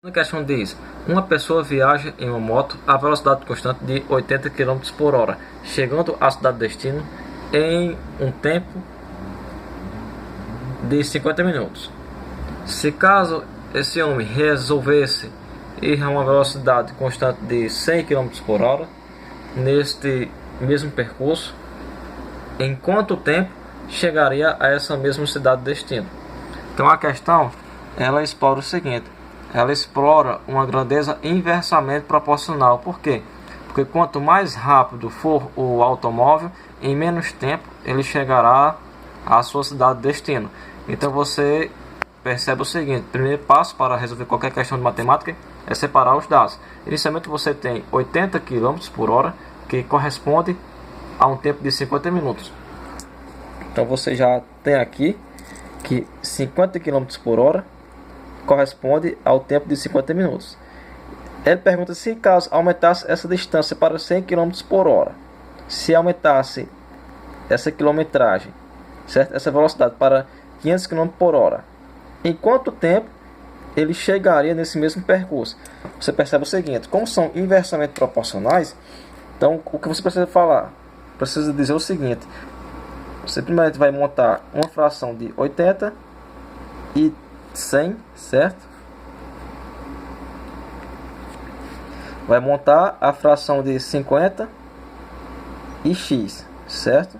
A questão diz: uma pessoa viaja em uma moto a velocidade constante de 80 km por hora, chegando à cidade de destino em um tempo de 50 minutos. Se caso esse homem resolvesse ir a uma velocidade constante de 100 km por hora, neste mesmo percurso, em quanto tempo chegaria a essa mesma cidade de destino? Então a questão, ela explora o seguinte: ela explora uma grandeza inversamente proporcional. Por quê? Porque quanto mais rápido for o automóvel, em menos tempo ele chegará à sua cidade de destino. Então você percebe o seguinte: o primeiro passo para resolver qualquer questão de matemática é separar os dados. Inicialmente você tem 80 km por hora, que corresponde a um tempo de 50 minutos. Então você já tem aqui que 50 km por hora corresponde ao tempo de 50 minutos. Ele pergunta se caso aumentasse essa distância para 100 km por hora, se aumentasse essa quilometragem, certo? Essa velocidade para 500 km por hora, em quanto tempo ele chegaria nesse mesmo percurso? Você percebe o seguinte: como são inversamente proporcionais, então o que você precisa falar? Precisa dizer o seguinte: você primeiro vai montar uma fração de 80 e 100, certo? Vai montar a fração de 50 e x, certo?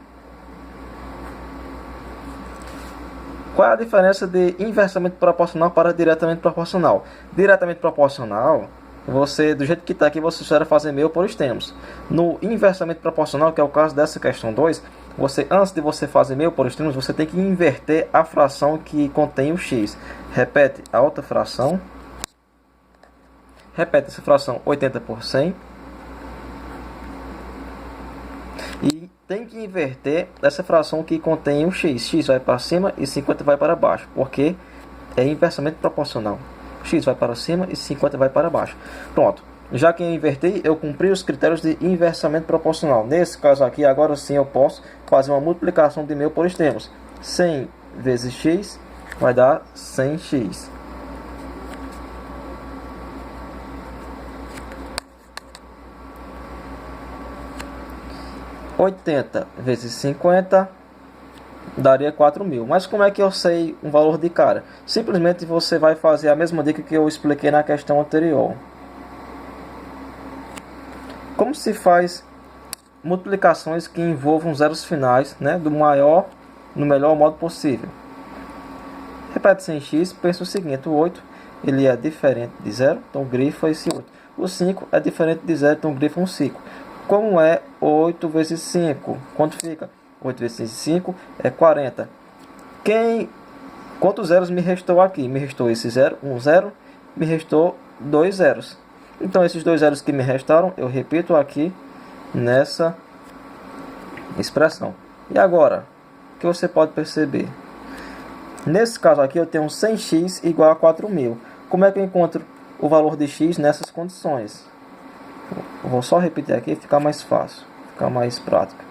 Qual é a diferença de inversamente proporcional para diretamente proporcional? Diretamente proporcional, você, do jeito que está aqui, você espera fazer meio por extremos. No inversamente proporcional, que é o caso dessa questão 2, você, antes de você fazer meio por extremos, você tem que inverter a fração que contém o x. Repete a outra fração. Repete essa fração 80 por 100. E tem que inverter essa fração que contém o x. X vai para cima e 50 vai para baixo, porque é inversamente proporcional. X vai para cima e 50 vai para baixo. Pronto. Já que eu inverti, eu cumpri os critérios de inversamente proporcional. Nesse caso aqui, agora sim eu posso fazer uma multiplicação de meio por extremos. 100 vezes x vai dar 100x. (80 vezes 50) daria 4.000. Mas como é que eu sei um valor de cara? Simplesmente você vai fazer a mesma dica que eu expliquei na questão anterior. Como se faz multiplicações que envolvam zeros finais, né, do maior no melhor modo possível? Repete 100x, pensa o seguinte: o 8 ele é diferente de 0, então grifa esse 8. O 5 é diferente de 0, então grifa um 5. Como é 8 vezes 5? Quanto fica? 8 vezes 5 é 40. Quantos zeros me restou aqui? Me restou esse 0, um 0, me restou 2 zeros. Então esses 2 zeros que me restaram, eu repito aqui nessa expressão. E agora, o que você pode perceber? Nesse caso aqui eu tenho 100x igual a 4.000. Como é que eu encontro o valor de x nessas condições? Vou só repetir aqui, ficar mais fácil, ficar mais prático.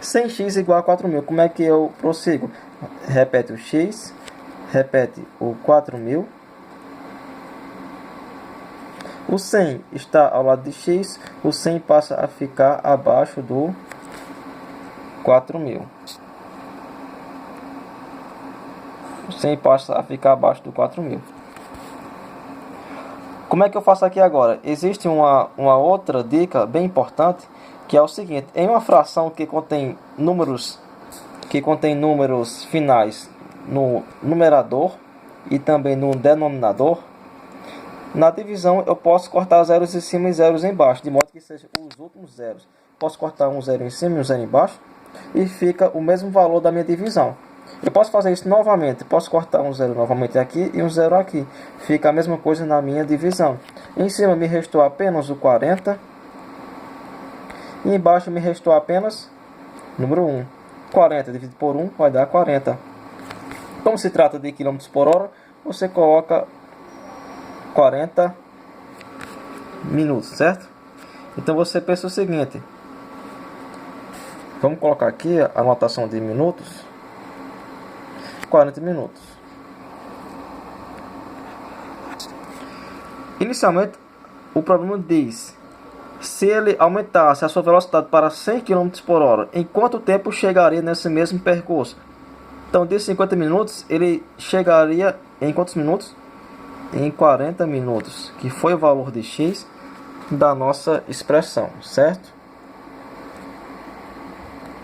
100x igual a 4.000. Como é que eu prossigo? Repete o x, repete o 4.000. O 100 está ao lado de x, o 100 passa a ficar abaixo do 4.000. O 100 passa a ficar abaixo do 4.000. Como é que eu faço aqui agora? Existe uma outra dica bem importante, que é o seguinte: em uma fração que contém números finais no numerador e também no denominador, na divisão eu posso cortar zeros em cima e zeros embaixo, de modo que sejam os últimos zeros. Posso cortar um zero em cima e um zero embaixo e fica o mesmo valor da minha divisão. Eu posso fazer isso novamente, posso cortar um zero novamente aqui e um zero aqui. Fica a mesma coisa na minha divisão. Em cima me restou apenas o 40 e embaixo me restou apenas número 1. 40 dividido por 1 vai dar 40. Como se trata de km por hora, você coloca 40 minutos, certo? Então você pensa o seguinte: vamos colocar aqui a anotação de minutos. 40 minutos. Inicialmente, o problema diz: se ele aumentasse a sua velocidade para 100 km por hora, em quanto tempo chegaria nesse mesmo percurso? Então, de 50 minutos, ele chegaria em quantos minutos? Em 40 minutos, que foi o valor de x da nossa expressão, certo?